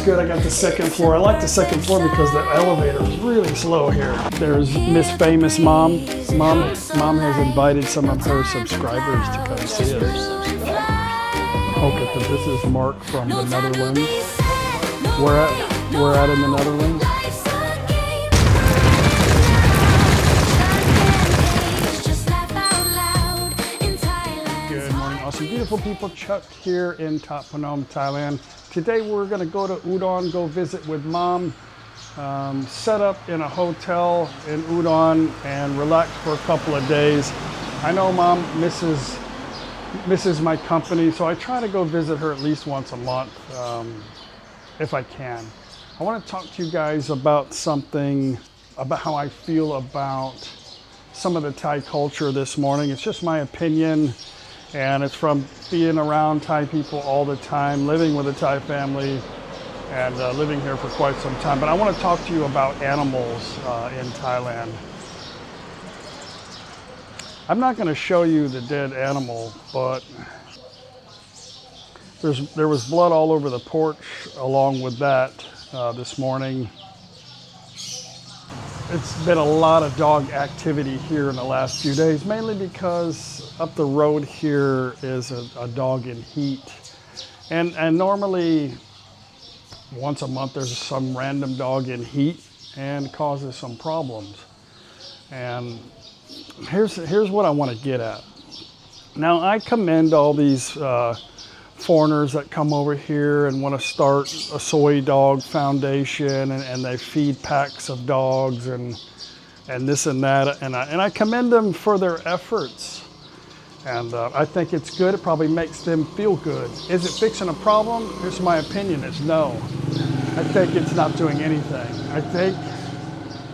good. I got the second floor. I like the second floor because the elevator is really slow here. There's Miss Famous Mom. Mom has invited some of her subscribers to come see us. Okay, so this is Mark from the Netherlands. We're at in the Netherlands. Good morning, awesome, beautiful people. Chuck here in ThatPhanom, Thailand. Today we're going to go to Udon, go visit with Mom, set up in a hotel in Udon and relax for a couple of days. I know Mom misses my company, so I try to go visit her at least once a month if I can. I want to talk to you guys about something, about how I feel about some of the Thai culture this morning. It's just my opinion, and it's from being around Thai people all the time, living with a Thai family, and living here for quite some time. But I want to talk to you about animals in Thailand. I'm not going to show you the dead animal, but there was blood all over the porch along with that this morning. It's been a lot of dog activity here in the last few days, mainly because up the road here is a dog in heat. And normally once a month there's some random dog in heat and causes some problems. And here's what I want to get at. Now, I commend all these foreigners that come over here and want to start a soy dog foundation, and they feed packs of dogs and this and that, and I commend them for their efforts, and I think it's good. It probably makes them feel good. Is it fixing a problem? Here's my opinion, is no. I think it's not doing anything. I think,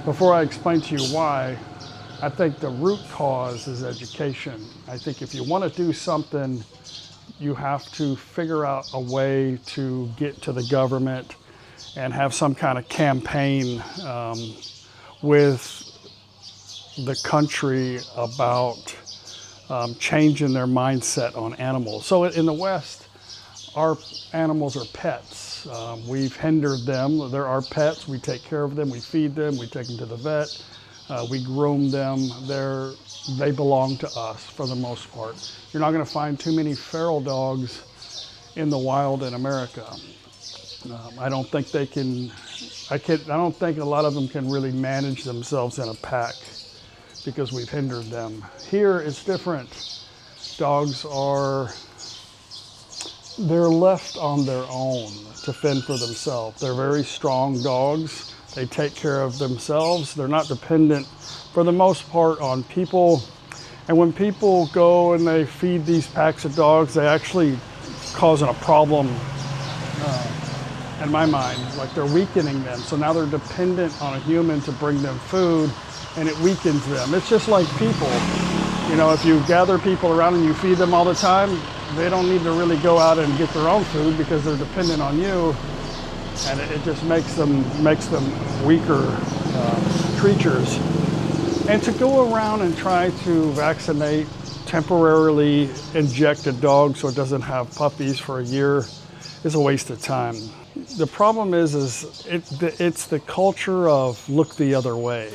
before I explain to you why, I think the root cause is education. I think if you want to do something, you have to figure out a way to get to the government and have some kind of campaign with the country about changing their mindset on animals. So in the West, our animals are pets. We've hindered them. They're our pets. We take care of them. We feed them. We take them to the vet. We groom them. They belong to us for the most part. You're not going to find too many feral dogs in the wild in America. I don't think they can. I don't think a lot of them can really manage themselves in a pack because we've hindered them. Here it's different. Dogs they're left on their own to fend for themselves. They're very strong dogs. They take care of themselves. They're not dependent, for the most part, on people. And when people go and they feed these packs of dogs, they actually causing a problem in my mind. Like, they're weakening them. So now they're dependent on a human to bring them food, and it weakens them. It's just like people. You know, if you gather people around and you feed them all the time, they don't need to really go out and get their own food because they're dependent on you. And it just makes them weaker creatures. And to go around and try to vaccinate, temporarily inject a dog so it doesn't have puppies for a year is a waste of time. The problem is it's the culture of look the other way,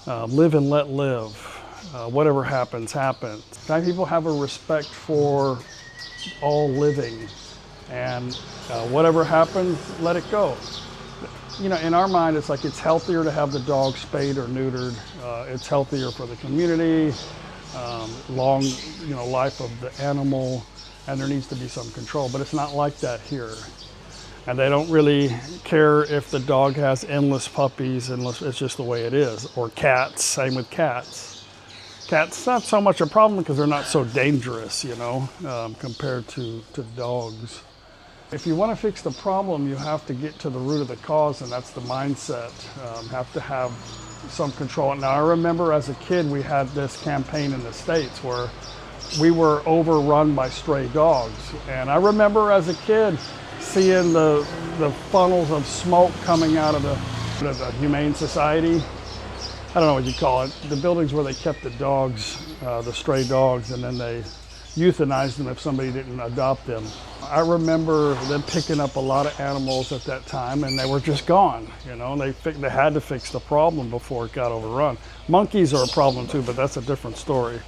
live and let live. Whatever happens, happens. Thai people have a respect for all living, and whatever happens, let it go. You know, in our mind, it's like it's healthier to have the dog spayed or neutered. It's healthier for the community, long, life of the animal, and there needs to be some control. But it's not like that here. And they don't really care if the dog has endless puppies, unless it's just the way it is. Or cats, same with cats. Cats, not so much a problem because they're not so dangerous, compared to dogs. If you want to fix the problem, you have to get to the root of the cause, and that's the mindset. Have to have some control. Now, I remember as a kid, we had this campaign in the States where we were overrun by stray dogs. And I remember as a kid seeing the funnels of smoke coming out of the Humane Society. I don't know what you call it. The buildings where they kept the dogs, the stray dogs, and then they euthanized them if somebody didn't adopt them. I remember them picking up a lot of animals at that time, and they were just gone. You know, they had to fix the problem before it got overrun. Monkeys are a problem too, but that's a different story.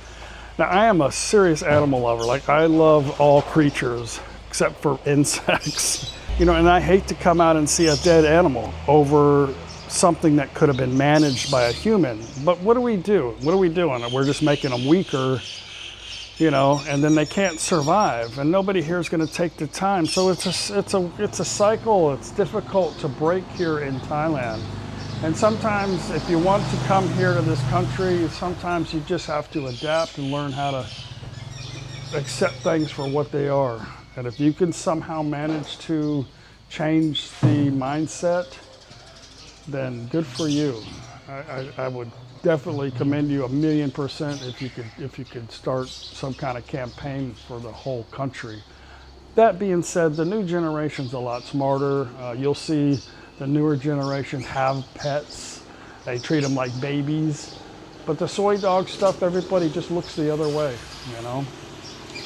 Now, I am a serious animal lover. Like, I love all creatures except for insects. You know, and I hate to come out and see a dead animal over something that could have been managed by a human. But what do we do? What are we doing? We're just making them weaker, you know, and then they can't survive, and nobody here is going to take the time. So it's a cycle. It's difficult to break here in Thailand. And sometimes if you want to come here to this country, sometimes you just have to adapt and learn how to accept things for what they are. And if you can somehow manage to change the mindset, then good for you. I would definitely commend you 1,000,000% if you could start some kind of campaign for the whole country. That being said, the new generation's a lot smarter. You'll see the newer generation have pets. They treat them like babies. But the soy dog stuff, everybody just looks the other way, you know?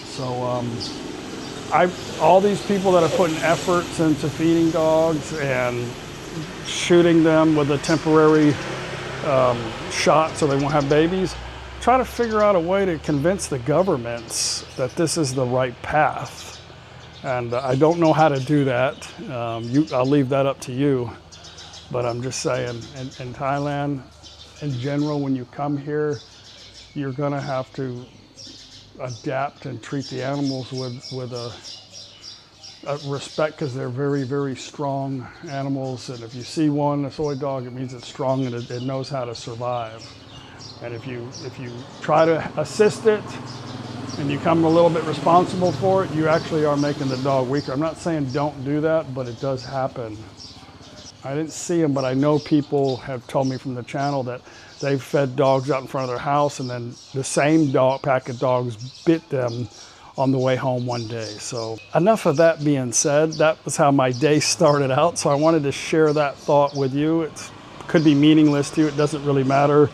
So all these people that are putting efforts into feeding dogs and shooting them with a temporary shot so they won't have babies, try to figure out a way to convince the governments that this is the right path. And I don't know how to do that. I'll leave that up to you. But I'm just saying, in Thailand, in general, when you come here, you're gonna have to adapt and treat the animals with a respect, because they're very, very strong animals. And if you see a soy dog, it means it's strong and it knows how to survive. And if you try to assist it and you come a little bit responsible for it, you actually are making the dog weaker. I'm not saying don't do that, but it does happen. I didn't see them, but I know people have told me from the channel that they've fed dogs out in front of their house, and then the same pack of dogs bit them on the way home one day. So enough of that being said, that was how my day started out. So I wanted to share that thought with you. It could be meaningless to you. It doesn't really matter.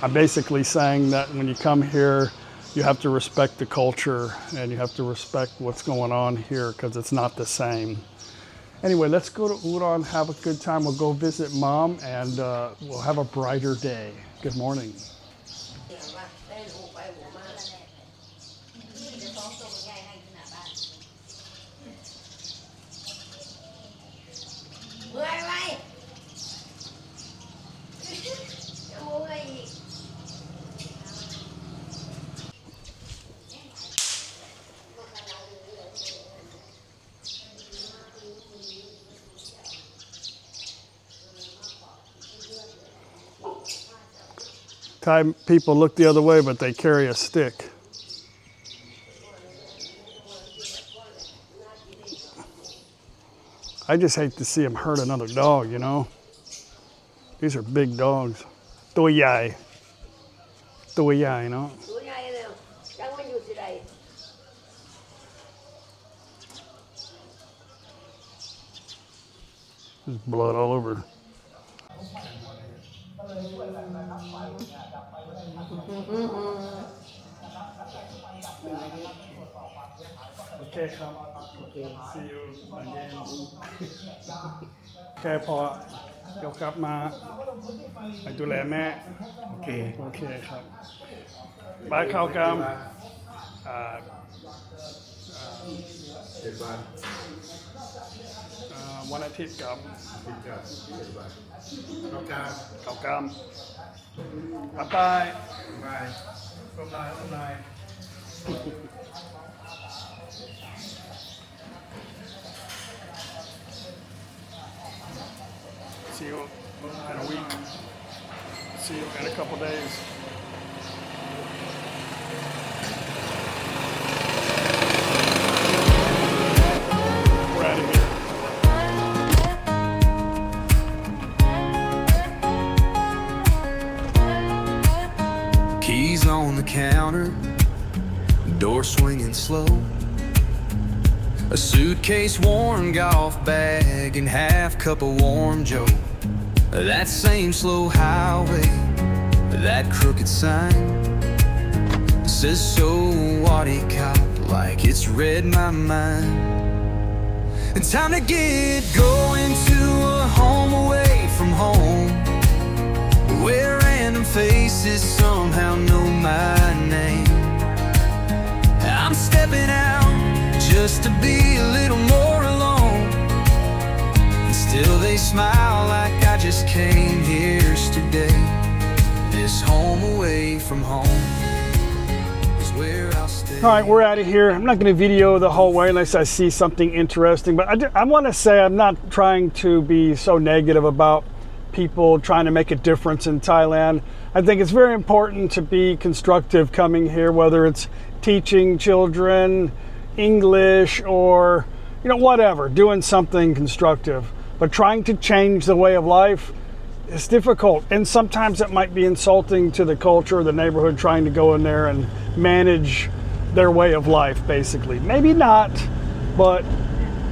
I'm basically saying that when you come here, you have to respect the culture and you have to respect what's going on here, because it's not the same. Anyway, let's go to Udon, have a good time. We'll go visit Mom, and we'll have a brighter day. Good morning. Thai people look the other way, but they carry a stick. I just hate to see them hurt another dog, you know? These are big dogs.ตัวใหญ่เนาะ There's blood all over. Okay, come. Okay. See you again. แค่พอเดี๋ยวกลับมาไปดูแลแม่โอเคครับบายข้าวกำวันอาทิตย์กับข้าวกำบายSee you in a week. See you in a couple days. We're out of here. Keys on the counter, door swinging slow. A suitcase worn golf bag and half cup of warm Joe. That same slow highway, that crooked sign says so what he caught, like it's read my mind. And time to get going to a home away from home, where random faces somehow know my name. I'm stepping out just to be a little more alone, and still they smile like I just came here yesterday. This home away from home is where I'll stay. All right, we're out of here. I'm not going to video the whole way unless I see something interesting, but I want to say I'm not trying to be so negative about people trying to make a difference in Thailand. I think it's very important to be constructive coming here, whether it's teaching children English or, you know, whatever, doing something constructive. But trying to change the way of life is difficult. And sometimes it might be insulting to the culture or the neighborhood trying to go in there and manage their way of life, basically. Maybe not, but,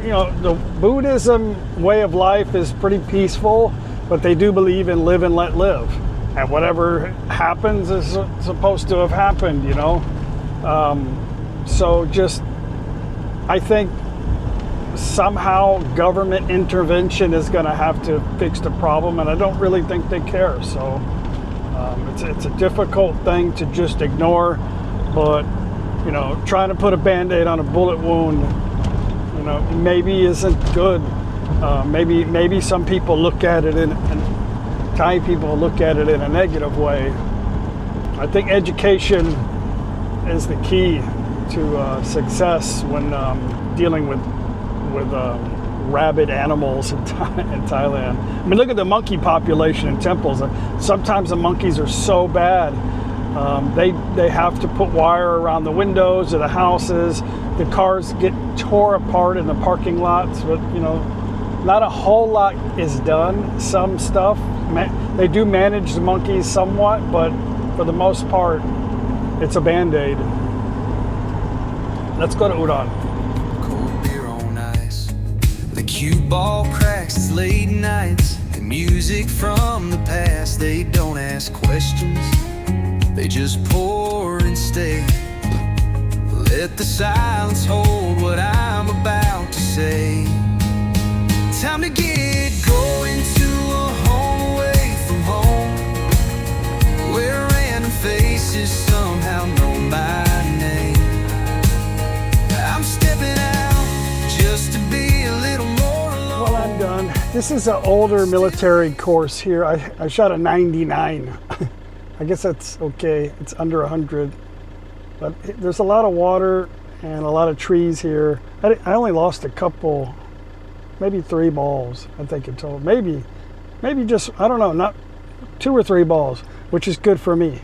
you know, the Buddhism way of life is pretty peaceful, but they do believe in live and let live. And whatever happens is supposed to have happened, you know? So just, I think somehow government intervention is going to have to fix the problem, and I don't really think they care. So it's a difficult thing to just ignore, but, you know, trying to put a Band-Aid on a bullet wound, you know, maybe isn't good. Maybe some people look at it and Thai people look at it in a negative way. I think education is the key to success when dealing with rabid animals in Thailand. I mean, look at the monkey population in temples. Sometimes the monkeys are so bad. They have to put wire around the windows of the houses. The cars get tore apart in the parking lots, but, you know, not a whole lot is done. Some stuff, they do manage the monkeys somewhat, but for the most part, it's a Band-Aid. Let's go to Udon. Cold beer on ice, the cue ball cracks, it's late nights, and music from the past. They don't ask questions, they just pour and stay. Let the silence hold what I'm about to say. Time to get going to a home away from home, where random faces somehow know my name. I'm stepping out just to be a little more alone. Well, I'm done. This is an older military course here. I shot a 99. I guess that's okay. It's under 100. But there's a lot of water and a lot of trees here. I only lost a couple, maybe 3 balls, I think in total. Maybe just, I don't know, not 2 or 3 balls, which is good for me.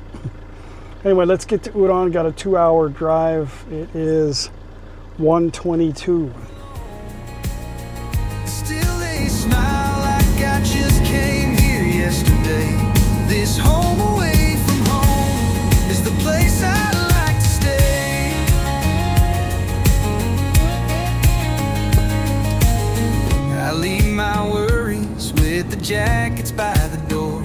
Anyway, let's get to Udon. Got a 2-hour drive. It is 1:22. Still they smile like I just came here yesterday. This home away from home is the place I like to stay. I leave my worries with the jackets by the door.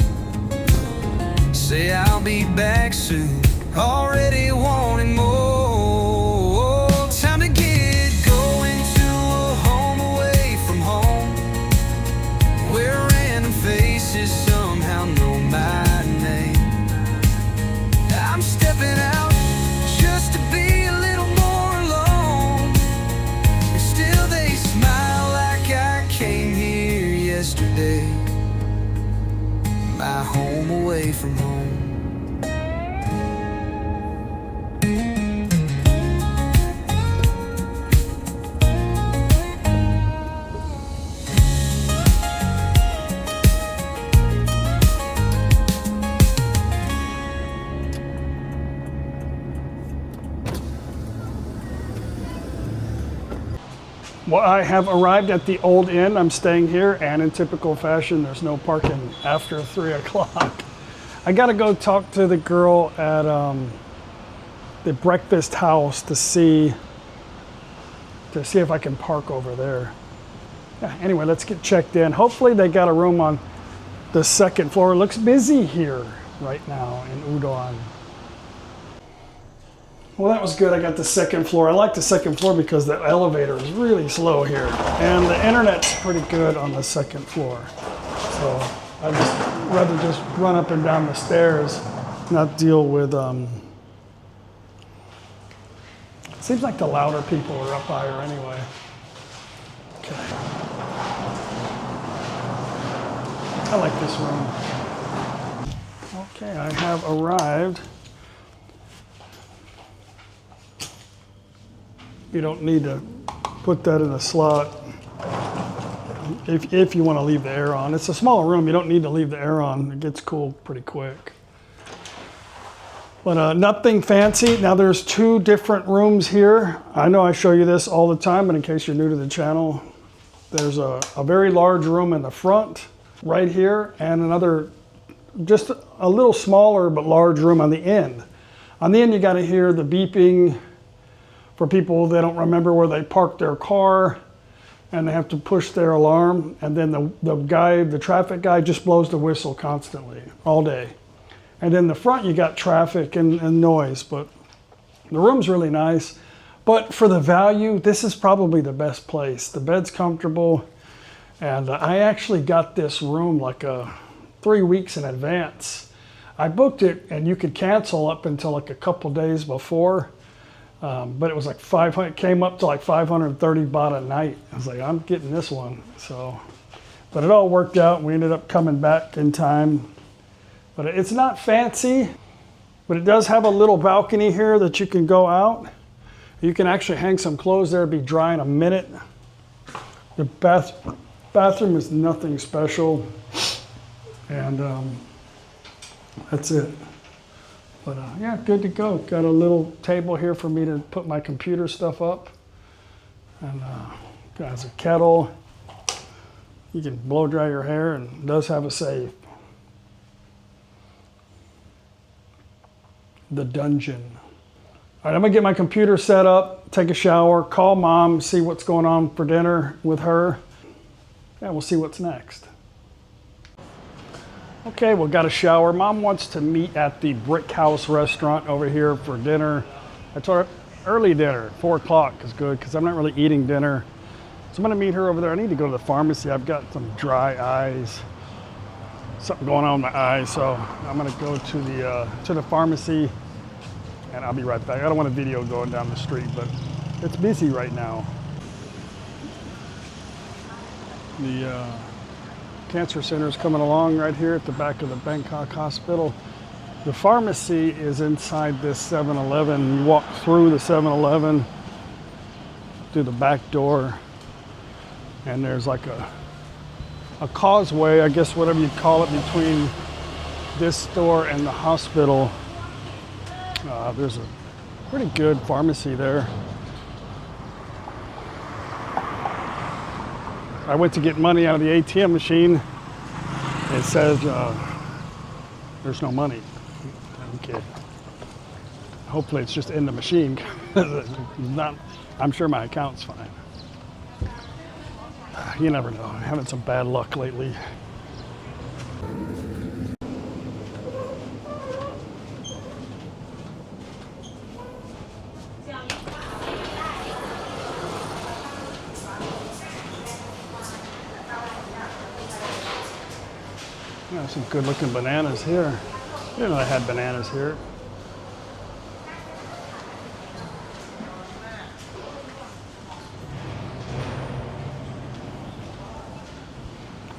Say I'll be back soon, already wanting more. Time to get going to a home away from home, where random faces somehow know my name. I'm stepping out just to be a little more alone, and still they smile like I came here yesterday. My home away from home. Well, I have arrived at the Old Inn. I'm staying here, and in typical fashion, there's no parking after 3 o'clock. I gotta go talk to the girl at the breakfast house to see if I can park over there. Yeah, anyway, let's get checked in. Hopefully they got a room on the 2nd floor. It looks busy here right now in Udon. Well, that was good. I got the second floor. I like the second floor because the elevator is really slow here. And the internet's pretty good on the second floor. So I'd rather just run up and down the stairs, not deal with, seems like the louder people are up higher anyway. Okay. I like this room. Okay, I have arrived. You don't need to put that in a slot if you want to leave the air on. It's a smaller room. You don't need to leave the air on. It gets cool pretty quick. But nothing fancy. Now there's 2 different rooms here. I know I show you this all the time, but in case you're new to the channel, there's a very large room in the front right here and another just a little smaller but large room on the end. On the end you got to hear the beeping for people that don't remember where they parked their car and they have to push their alarm, and then the traffic guy just blows the whistle constantly all day. And in the front you got traffic and noise, but the room's really nice. But for the value, this is probably the best place. The bed's comfortable, and I actually got this room like 3 weeks in advance. I booked it and you could cancel up until like a couple days before. But it was like 500, it came up to like 530 baht a night. I was like, I'm getting this one. So, but it all worked out. We ended up coming back in time. But it's not fancy, but it does have a little balcony here that you can go out. You can actually hang some clothes there, be dry in a minute. The bathroom is nothing special. And that's it. But yeah, good to go. Got a little table here for me to put my computer stuff up. And has a kettle. You can blow dry your hair, and it does have a safe. The dungeon. All right, I'm gonna get my computer set up, take a shower, call mom, see what's going on for dinner with her. And we'll see what's next. Okay, well, got a shower. Mom wants to meet at the Brick House restaurant over here for dinner. I told her early dinner, 4 o'clock is good because I'm not really eating dinner. So I'm gonna meet her over there. I need to go to the pharmacy. I've got some dry eyes, something going on with my eyes. So I'm gonna go to the pharmacy and I'll be right back. I don't want a video going down the street, but it's busy right now. The cancer center is coming along right here at the back of the Bangkok hospital. The pharmacy is inside this 7-Eleven. You walk through the 7-Eleven, through the back door, and there's like a causeway, I guess whatever you call it, between this store and the hospital. There's a pretty good pharmacy there. I went to get money out of the ATM machine. It says there's no money. Okay. Hopefully it's just in the machine. Not, I'm sure my account's fine. You never know. I'm having some bad luck lately. Yeah, some good looking bananas here. I didn't know I had bananas here.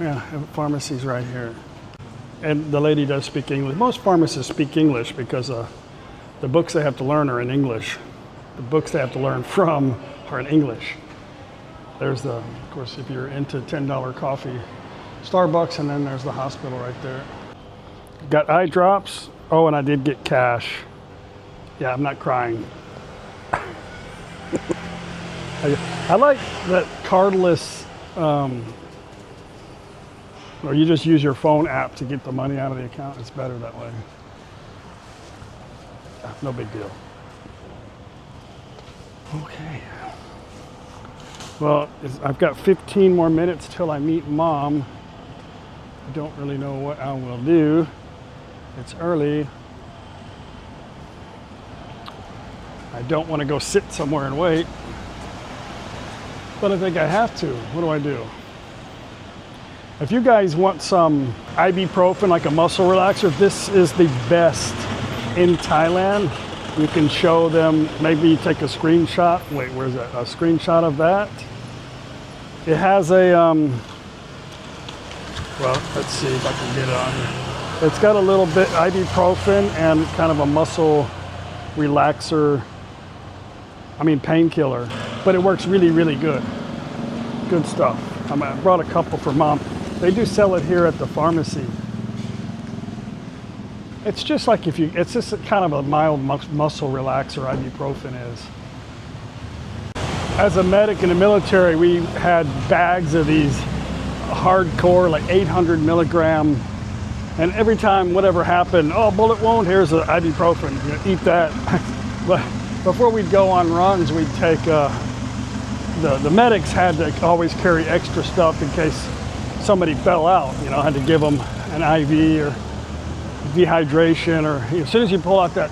Yeah, pharmacy's right here. And the lady does speak English. Most pharmacists speak English because the books they have to learn are in English. The books they have to learn from are in English. There's of course, if you're into $10 coffee, Starbucks, and then there's the hospital right there. Got eye drops. Oh, and I did get cash. Yeah, I'm not crying. I like that cardless, or you just use your phone app to get the money out of the account. It's better that way. No big deal. Okay. Well, I've got 15 more minutes till I meet Mom. I don't really know what I will do. It's early. I don't want to go sit somewhere and wait. But I think I have to. What do I do? If you guys want some ibuprofen, like a muscle relaxer, this is the best in Thailand. You can show them, maybe take a screenshot. Wait, where's that? A screenshot of that. It has a, well, let's see if I can get it on here. It's got a little bit ibuprofen and kind of a muscle relaxer, painkiller, but it works really, really good. Good stuff. I brought a couple for Mom. They do sell it here at the pharmacy. It's just like it's just kind of a mild muscle relaxer, ibuprofen is. As a medic in the military, we had bags of these hardcore, like 800 milligram, and every time whatever happened, oh, bullet wound, here's an ibuprofen, eat that. But before we'd go on runs, we'd take, the medics had to always carry extra stuff in case somebody fell out, had to give them an IV or dehydration, or as soon as you pull out that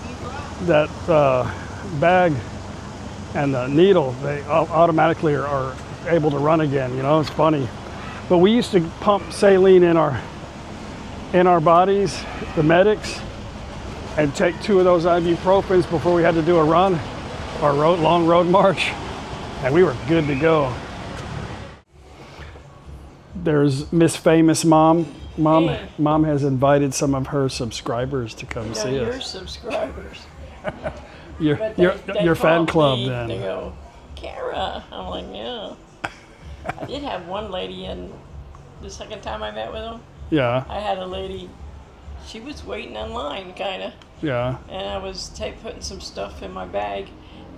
bag and the needle, they automatically are able to run again. It's funny. But we used to pump saline in our bodies, the medics, and take 2 of those ibuprofens before we had to do a run or long road march, and we were good to go. There's Miss Famous Mom. Hey. Mom has invited some of her subscribers to come see Your us. subscribers. Your fan called club me, then. They go, Kara. I'm like, yeah. I did have one lady in the second time I met with them. Yeah, I had a lady, she was waiting in line, kind of. yeah. And I was putting some stuff in my bag,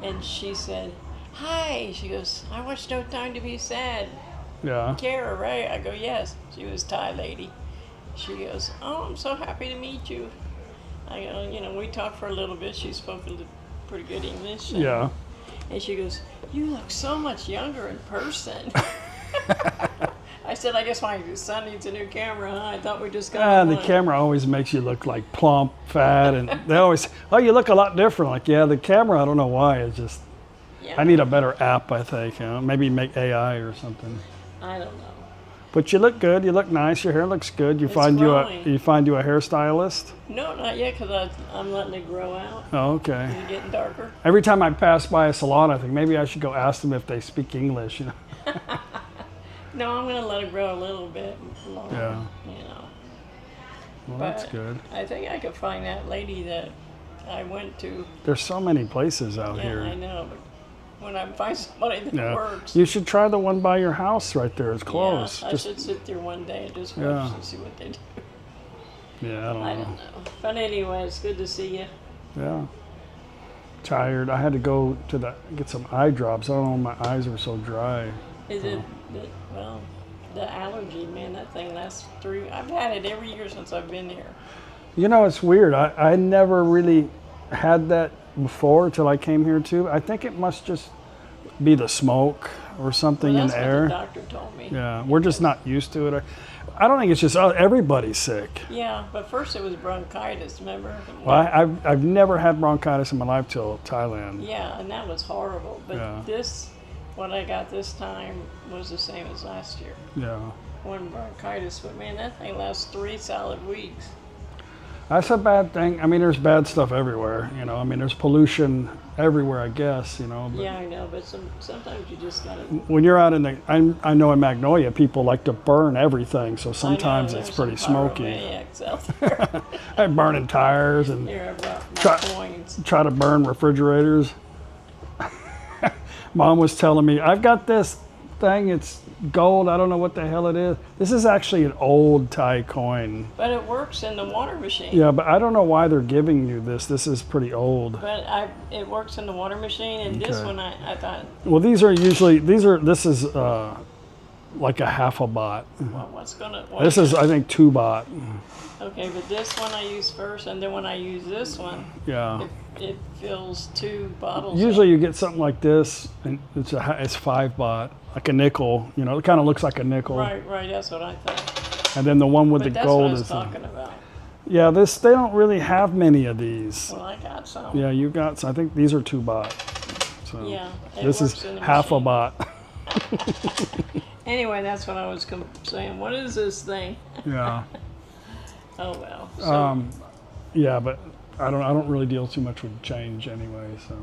and she said, hi. She goes, I watched No Time to Be Sad. Yeah. Kara, right? I go, yes. She was a Thai lady. She goes, oh, I'm so happy to meet you. I go, we talked for a little bit. She spoke pretty good English. Yeah. And she goes, you look so much younger in person. I said, I guess my son needs a new camera, huh? I thought we just got The one. camera always makes you look like plump, fat, and they always, oh, you look a lot different. Like, yeah, the camera, I don't know why. It's just, Yeah. I need a better app, I think. Maybe make AI or something. I don't know. But you look good. You look nice. Your hair looks good. You It's find growing. you a hairstylist. No, not yet, because I'm letting it grow out. Oh, okay. It's getting darker. Every time I pass by a salon, I think maybe I should go ask them if they speak English. No, I'm going to let it grow a little bit longer, Yeah. Well, that's But good. I think I could find that lady that I went to. There's so many places out Yeah, here. I know, but when I find somebody that Yeah. works. You should try the one by your house right there. It's close. Yeah, I should sit there one day and just watch and see what they do. Yeah, I don't know. But anyway, it's good to see you. Yeah. Tired. I had to go to get some eye drops. I don't know, my eyes were so dry. Is it, the allergy, man, that thing lasts I've had it every year since I've been here. It's weird. I never really had that before till I came here too. I think it must just be the smoke or something in That's the what air. the doctor told me. Yeah, we're just not used to it. I don't think it's just everybody's sick. Yeah, but first it was bronchitis, remember? Well, I've never had bronchitis in my life till Thailand. Yeah, and that was horrible. But Yeah. what I got this time was the same as last year. Yeah. One bronchitis, but man, that thing lasts 3 solid weeks. That's a bad thing. There's bad stuff everywhere. There's pollution everywhere, I guess. But Yeah, I know, but sometimes you just gotta. when you're out I know in Magnolia, people like to burn everything, so sometimes I know, it's there's pretty some smoky. pyromaniacs out there. I'm burning tires and Here, I brought my Try- coins. try to burn refrigerators. Mom was telling me, I've got this thing, it's gold, I don't know what the hell it is. This is actually an old Thai coin. But it works in the water machine. Yeah, but I don't know why they're giving you this. This is pretty old. But it works in the water machine, and this Okay. one I thought, Well, this is like a half a baht. well, This is, I think, 2 baht. okay, but this one I use first, and then when I use this one, Yeah. it fills 2 bottles. Usually you get something like this, and it's 5 baht, like a nickel. It kind of looks like a nickel. Right, that's what I thought. And then the one with But the that's what I gold was is. talking about. Yeah, they don't really have many of these. Well, I got some. Yeah, you got some. I think these are 2 baht. So Yeah, it this is works in the half a machine. baht. Anyway, that's what I was saying. What is this thing? Yeah. Oh well. So, Yeah, but I don't really deal too much with change anyway, so.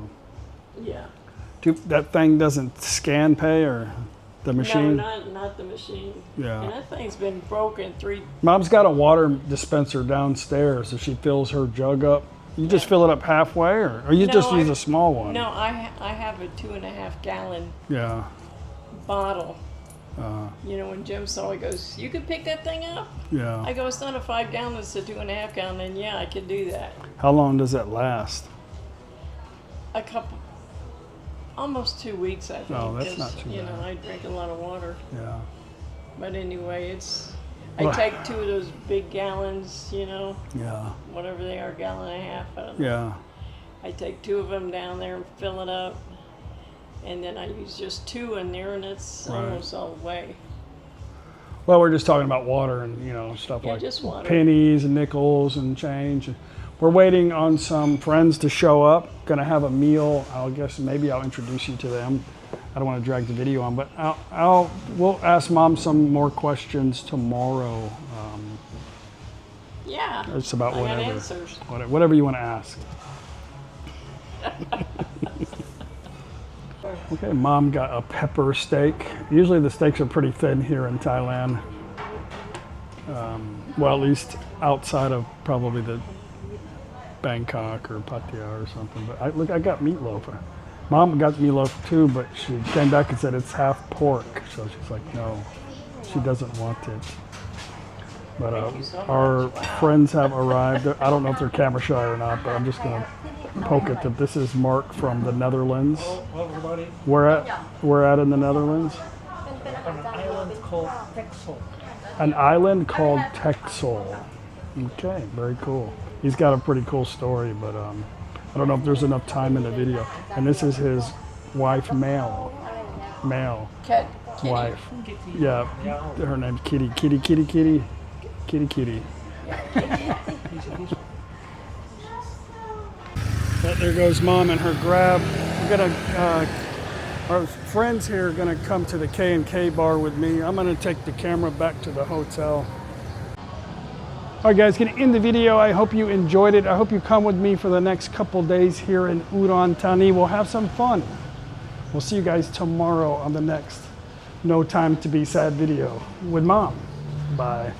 yeah. That thing doesn't scan pay or the machine? No, not the machine. Yeah. And that thing's been broken 3. Mom's got a water dispenser downstairs, so she fills her jug up. You just fill it up halfway, or you just use a small one? No, I have a 2.5 gallon Yeah. bottle. You know, when Jim saw it, he goes, "You could pick that thing up." Yeah. I go, "It's not a 5 gallon, it's a 2.5 gallon." And yeah, I could do that. How long does that last? A couple, almost 2 weeks, I think. Oh, that's 'cause, not too You bad. know, I drink a lot of water. Yeah. But anyway, I Well- take 2 of those big gallons, you know, Yeah. whatever they are, gallon and a half. I don't know. Yeah. I take 2 of them down there and fill it up. And then I use just 2 in there, and it's Right. almost all the way. Well, we're just talking about water and, stuff Yeah, like just water. pennies and nickels and change. We're waiting on some friends to show up. Gonna have a meal. I guess maybe I'll introduce you to them. I don't want to drag the video on, but we'll ask Mom some more questions tomorrow. Yeah. It's about I got whatever. answers. Whatever you want to ask. Okay, Mom got a pepper steak. Usually the steaks are pretty thin here in Thailand. Well, at least outside of probably the Bangkok or Pattaya or something. But I got meatloaf. Mom got meatloaf too, but she came back and said it's half pork. So she's like, no, she doesn't want it. But Thank you so our much. Wow. friends have arrived. I don't know if they're camera shy or not, but I'm just gonna poke at them. This is Mark from the Netherlands. Hello, everybody. We're at in the Netherlands. On an island called Texel. An island called Texel. Okay, very cool. He's got a pretty cool story, but I don't know if there's enough time in the video. And this is his wife, Male Kitty. wife. Yeah, her name's Kitty. Kitty. But there goes Mom and her grab. We're gonna, our friends here are gonna come to the K&K bar with me. I'm gonna take the camera back to the hotel. All right, guys, gonna end the video. I hope you enjoyed it. I hope you come with me for the next couple days here in Udon, Thani. We'll have some fun. We'll see you guys tomorrow on the next No Time to Be Sad video with Mom. Bye.